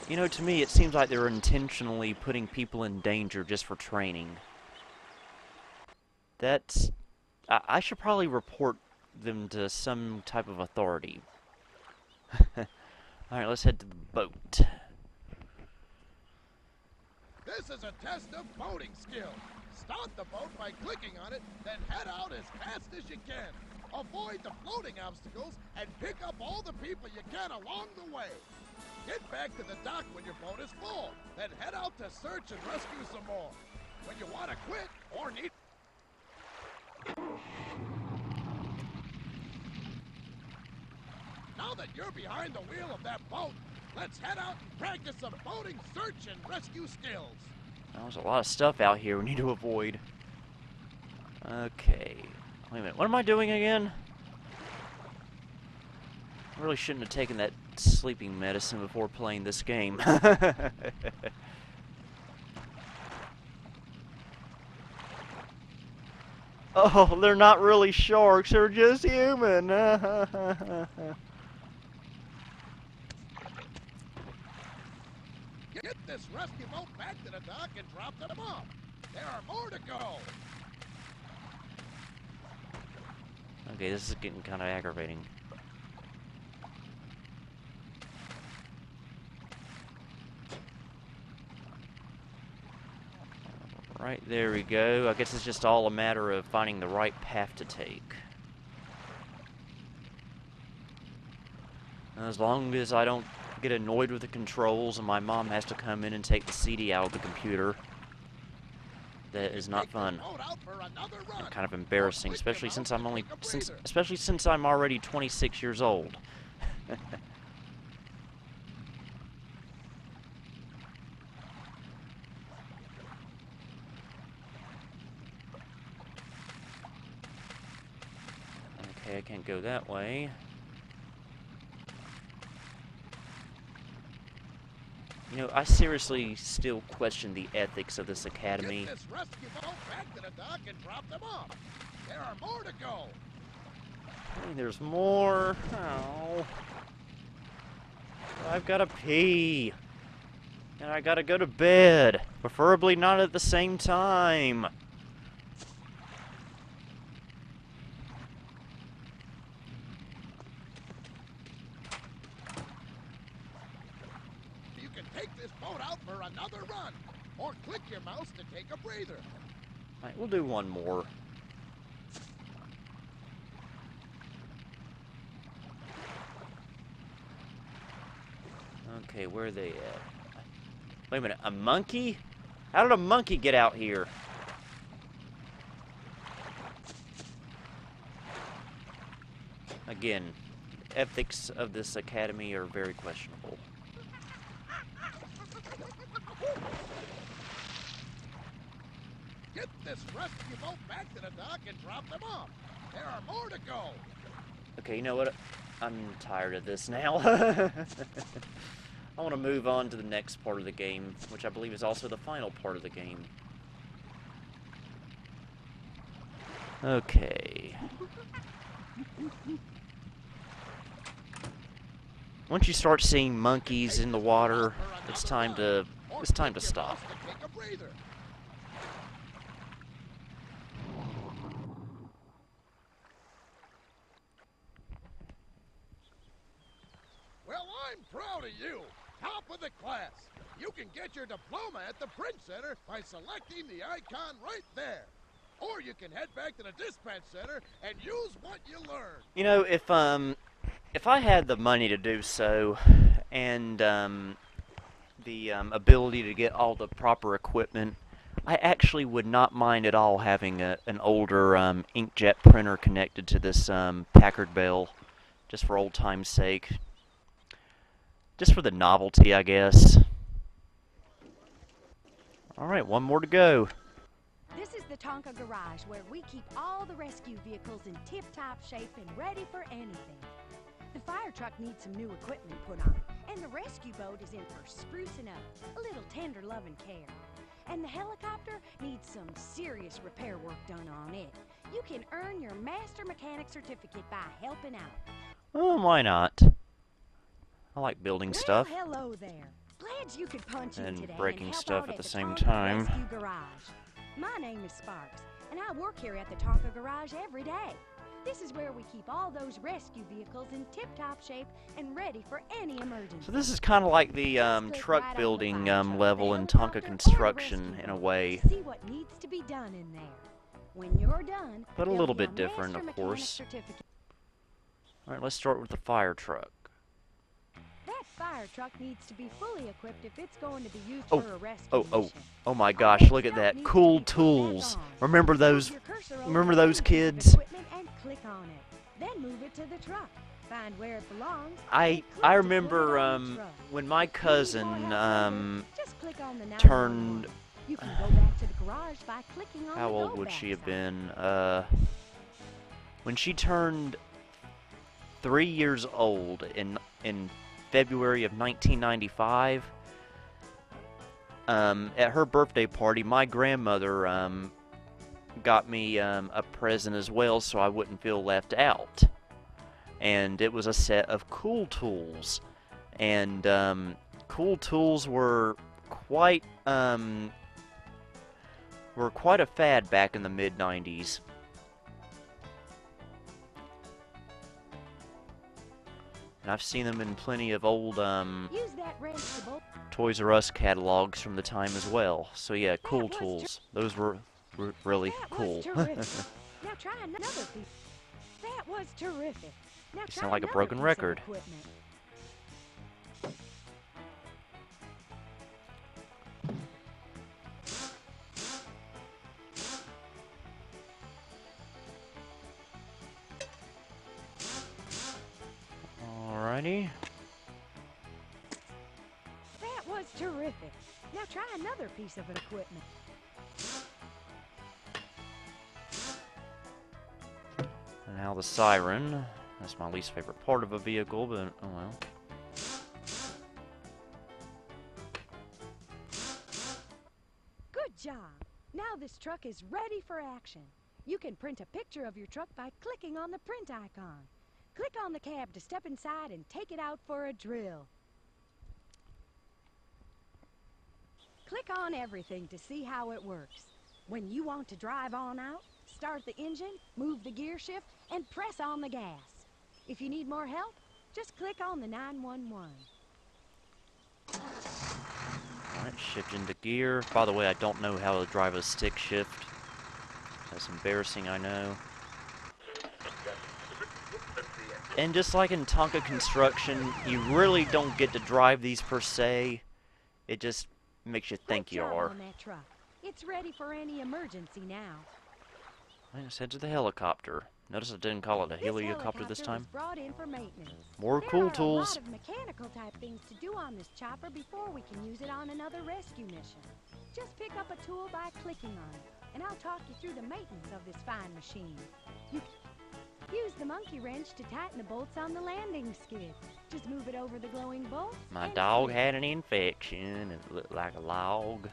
You know, to me, it seems like they're intentionally putting people in danger just for training. That's... I should probably report them to some type of authority. Alright, let's head to the boat. This is a test of boating skill. Start the boat by clicking on it, then head out as fast as you can. Avoid the floating obstacles and pick up all the people you can along the way. Get back to the dock when your boat is full, then head out to search and rescue some more. When you want to quit or need... Now that you're behind the wheel of that boat, let's head out and practice some boating search and rescue skills. There's a lot of stuff out here we need to avoid. Okay. Wait a minute, what am I doing again? I really shouldn't have taken that sleeping medicine before playing this game. Oh, they're not really sharks, they're just human. Get this rescue boat back to the dock and drop them off. There are more to go. Okay, this is getting kind of aggravating. Right, there we go. I guess it's just all a matter of finding the right path to take. As long as I don't get annoyed with the controls and my mom has to come in and take the CD out of the computer, that is not fun. And kind of embarrassing, especially since I'm already 26 years old. Okay, I can't go that way. You know, I seriously still question the ethics of this academy. Get this rescue boat back to the dock and drop them off. There are more to go. Hey, there's more. Oh. I've got to pee. And I gotta go to bed. Preferably not at the same time. You can take this boat out for another run, or click your mouse to take a breather. Alright, we'll do one more. Okay, where are they at? Wait a minute, a monkey? How did a monkey get out here? Again, ethics of this academy are very questionable. Get this rescue boat back to the dock and drop them off. There are more to go. Okay, you know what? I'm tired of this now. I want to move on to the next part of the game, which I believe is also the final part of the game. Okay. Once you start seeing monkeys in the water, it's time to stop. Take a breather. Well, I'm proud of you. Top of the class. You can get your diploma at the Print Center by selecting the icon right there. Or you can head back to the dispatch center and use what you learned. You know, if I had the money to do so, and the ability to get all the proper equipment, I actually would not mind at all having an older inkjet printer connected to this Packard Bell, just for old time's sake. Just for the novelty, I guess. Alright, one more to go. This is the Tonka garage where we keep all the rescue vehicles in tip-top shape and ready for anything. The fire truck needs some new equipment put on, and the rescue boat is in for sprucing up, a little tender love and care. And the helicopter needs some serious repair work done on it. You can earn your master mechanic certificate by helping out. Oh, why not? I like building stuff. Well, hello there. Glad you could punch in And today breaking and help stuff out at the the same Tonka time. Rescue Garage. My name is Sparks, and I work here at the Tonka Garage every day. This is where we keep all those rescue vehicles in tip-top shape and ready for any emergency. So this is kind of like the truck building level in Tonka Construction in a way. See what needs to be done in there. When you're done, But a there'll little be bit different, master of mechanic course. certificate. Alright, let's start with the fire truck. That fire truck needs to be fully equipped if it's going to be used Oh, for a rescue mission. Oh my gosh, look at that. Cool tools. Remember those kids? And click on it. Then move it to the truck. Find where it belongs. I and click to put it remember on the truck. when my cousin Just click on the 911. turned, You can go back to the garage by clicking on how the old go would back she have sign. been? When she turned 3 years old in February of 1995, at her birthday party, my grandmother got me a present as well, so I wouldn't feel left out. And it was a set of Cool Tools, and Cool Tools were quite a fad back in the mid-90s. And I've seen them in plenty of old Use that wrench to bolt. Toys R Us catalogs from the time as well. So yeah, Cool was Tools. Those were really That cool. was terrific. Now try another piece. That was terrific. Now You try sound like a another broken piece of record. equipment. Alrighty. That was terrific. Now try another piece of equipment. And now the Siren. That's my least favorite part of a vehicle, but oh well. Good job. Now this truck is ready for action. You can print a picture of your truck by clicking on the print icon. Click on the cab to step inside and take it out for a drill. Click on everything to see how it works. When you want to drive on out, start the engine, move the gear shift, and press on the gas. If you need more help, just click on the 911. Alright, shift into gear. By the way, I don't know how to drive a stick shift. That's embarrassing, I know. And just like in Tonka Construction, you really don't get to drive these per se. It just makes you think Good you job are. on that truck. It's ready for any emergency now. Let's head to the helicopter. Notice I didn't call it a helicopter this time. Was brought in for maintenance. More There Cool are a Tools. lot of mechanical type things to do on this chopper before we can use it on another rescue mission. Just pick up a tool by clicking on it, and I'll talk you through the maintenance of this fine machine. You use the monkey wrench to tighten the bolts on the landing skid. Just move it over the glowing bolt. My and dog click. had an infection and it looked like a log.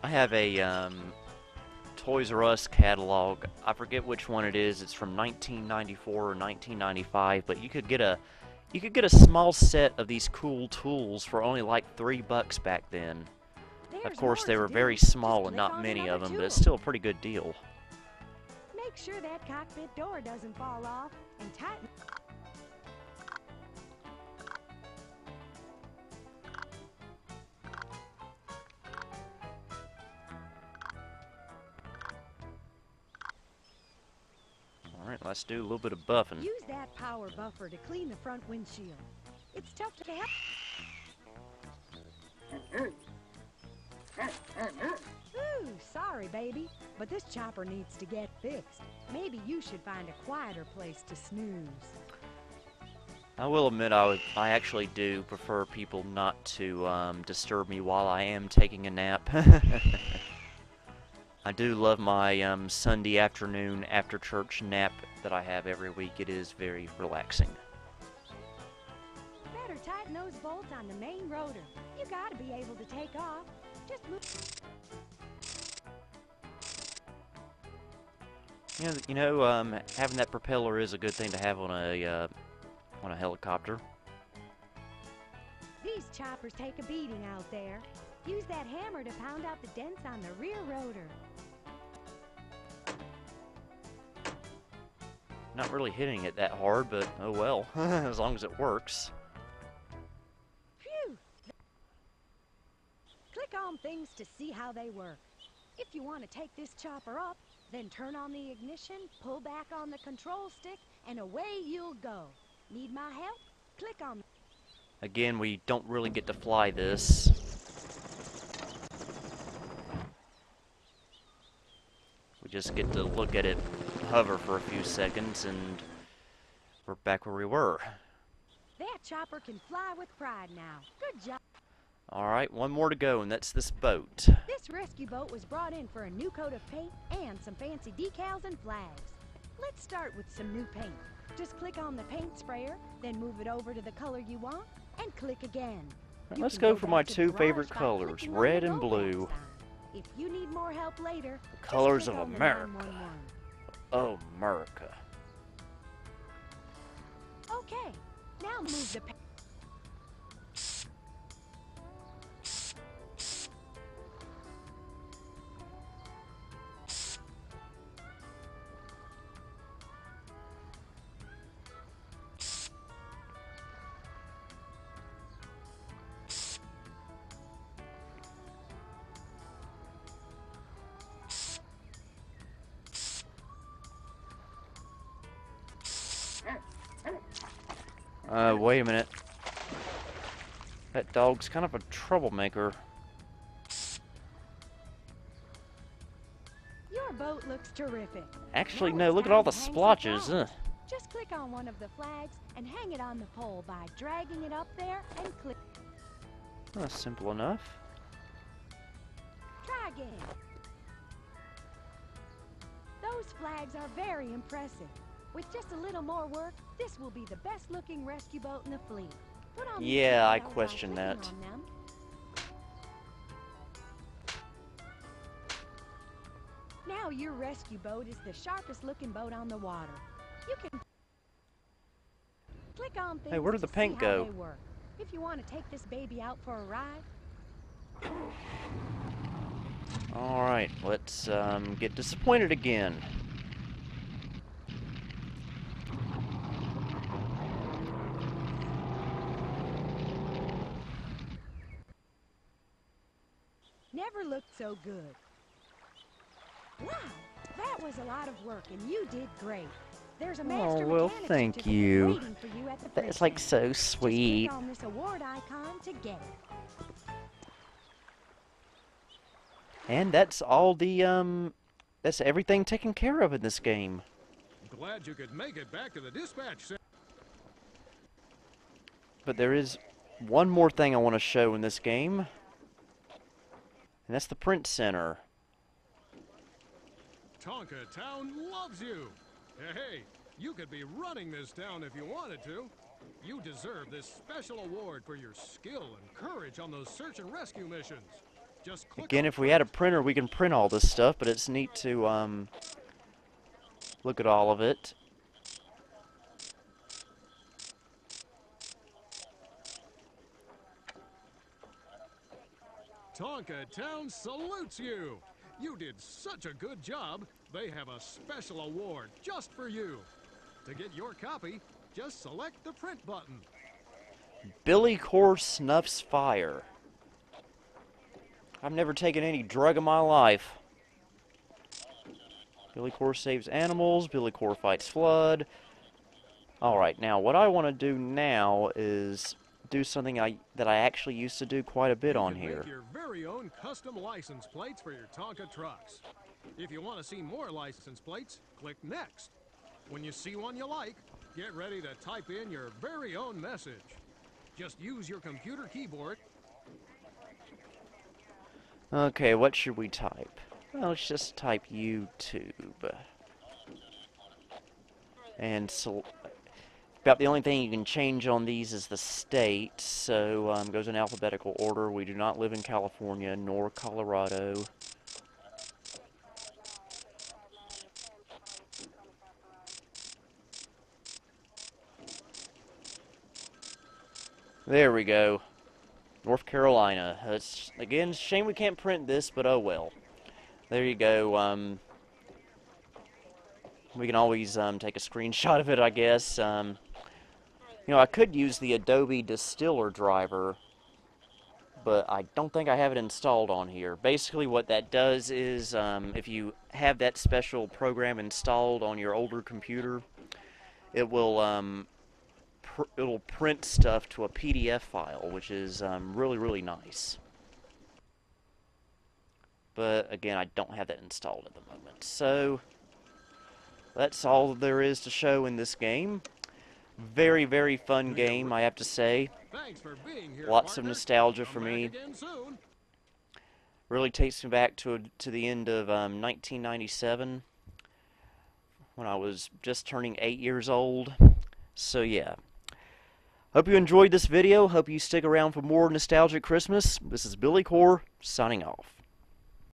I have a Toys R Us catalog. I forget which one it is. It's from 1994 or 1995, but you could get a small set of these Cool Tools for only like $3 back then. Of There's course, more they to were do. very Just small and click not on many of another them, but it's tool. still a pretty good deal. Make sure that cockpit door doesn't fall off and tighten. Alright, let's do a little bit of buffing. Use that power buffer to clean the front windshield. It's tough to help. Ooh, sorry, baby, but this chopper needs to get fixed. Maybe you should find a quieter place to snooze. I will admit I actually do prefer people not to disturb me while I am taking a nap. I do love my Sunday afternoon after church nap that I have every week. It is very relaxing. Better tighten those bolts on the main rotor. You gotta be able to take off. Just move. Having that propeller is a good thing to have on a helicopter. These choppers take a beating out there. Use that hammer to pound out the dents on the rear rotor. Not really hitting it that hard, but oh well, as long as it works. Phew! Click on things to see how they work. If you want to take this chopper up, then turn on the ignition, pull back on the control stick, and away you'll go. Need my help? Click on... Again, we don't really get to fly this. We just get to look at it hover for a few seconds, and we're back where we were. That chopper can fly with pride now. Good job. Alright, one more to go, and that's this boat. This rescue boat was brought in for a new coat of paint and some fancy decals and flags. Let's start with some new paint. Just click on the paint sprayer, then move it over to the color you want, and click again. Right, let's go for my two favorite colors, red and blue. If you need more help later, The colors just of click on the America. 911. Oh, America. Okay, now move the paint. Wait a minute. That dog's kind of a troublemaker. Your boat looks terrific. Actually, Now no, it's look at time all to the hang some splotches. flags. Just click on one of the flags and hang it on the pole by dragging it up there and click. That's simple enough. Try again. Those flags are very impressive. With just a little more work, this will be the best looking rescue boat in the fleet. Put on these Yeah, I decals by question clicking that. on them. Now your rescue boat is the sharpest looking boat on the water. You can click on things Hey, where did the to paint see how go? they work. If you want to take this baby out for a ride, Alright, let's get disappointed again. never looked so good. Wow, that was a lot of work and you did great. There's a master Oh, well, mechanic thank certificate you. waiting for you at the That's fridge like stand. so sweet. Just click on this award icon to get it. And that's all that's everything taken care of in this game. Glad you could make it back to the dispatch center. But there is one more thing I want to show in this game. And that's the print center. Tonka Town loves you. Hey, you could be running this town if you wanted to. You deserve this special award for your skill and courage on those search and rescue missions. Just click Again, on if we had a printer, we can print all this stuff, but it's neat to look at all of it. Tonka Town salutes you. You did such a good job, they have a special award just for you. To get your copy, just select the print button. Billy Core snuffs fire. I've never taken any drug in my life. Billy Core saves animals. Billy Core fights flood. Alright, now what I want to do now is do something that I actually used to do quite a bit You on can here. make your very own custom license plates for your Tonka trucks. If you want to see more license plates, click Next. When you see one you like, get ready to type in your very own message. Just use your computer keyboard. Okay, what should we type? Well, let's just type YouTube. And so, about the only thing you can change on these is the state, so goes in alphabetical order. We do not live in California nor Colorado. There we go. North Carolina. It's, again, shame we can't print this, but oh well. There you go. We can always take a screenshot of it, I guess. You know, I could use the Adobe Distiller driver, but I don't think I have it installed on here. Basically, what that does is, if you have that special program installed on your older computer, it will it'll print stuff to a PDF file, which is really, really nice. But again, I don't have that installed at the moment. So that's all there is to show in this game. Very, very fun game, I have to say. Thanks for being here, Lots of partner. nostalgia Come for back me. again soon. Really takes me back to the end of 1997, when I was just turning 8 years old. So yeah. Hope you enjoyed this video. Hope you stick around for more Nostalgic Christmas. This is Billy Core, signing off.